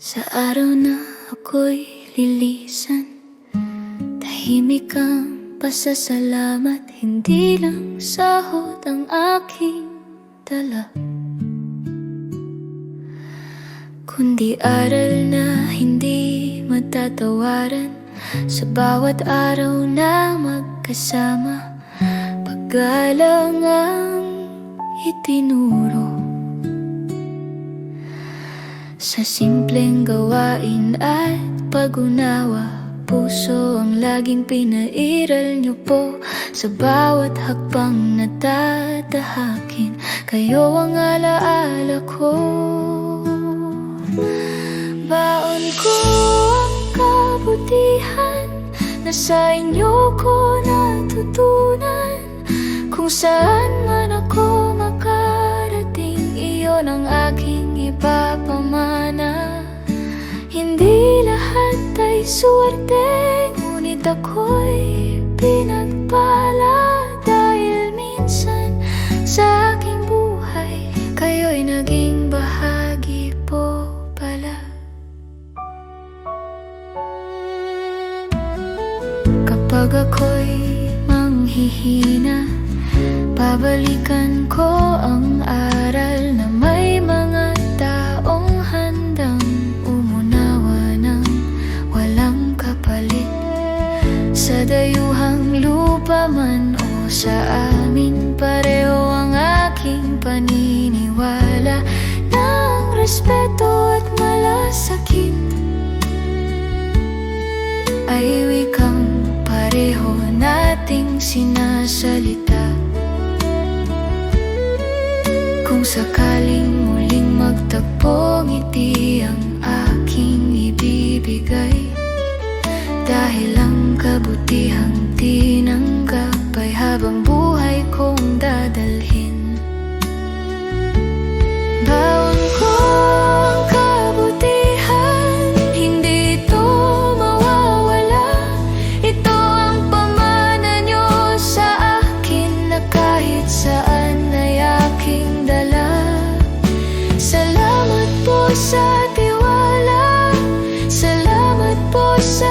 Sa araw na ako'y lilisan, tahimik ang pasasalamat. Hindi lang sahod ang aking dala, kundi aral na hindi matatawaran. Sa bawat araw na magkasama, paggalang ang itinuro. Sa simpleng gawain at pag-unawa, puso ang laging pinairal niyo po. Sa bawat hakbang na tatahakin, kayo ang alaala ko. Baon ko ang kabutihan na sa inyo ko natutunan. Kung saan man ako makarating, iyon ang aking ipapamana. Hindi lahat ay suwerte, ngunit ako'y pinagpala. Dahil minsan sa aking buhay, kayo'y naging bahagi po pala. Kapag ako'y manghihina, babalikan ko ang aral na may mga taong handang umunawa ng walang kapalit. Sa dayuhang lupa man o sa amin, pareho ang aking paniniwala na ang respeto at malasakit ay wikang pareho nating sinasalita. Kung sakaling muling magtagpo, ngiti ang aking ibibigay. Dahil ang kabutihang tinanggap ay habang buhay kong dadalhin. Baon ko ang kabutihan, hindi ito mawawala. Ito ang pamana nyo sa akin na kahit saan ay aking dala. Salamat po sa tiwala, salamat po sa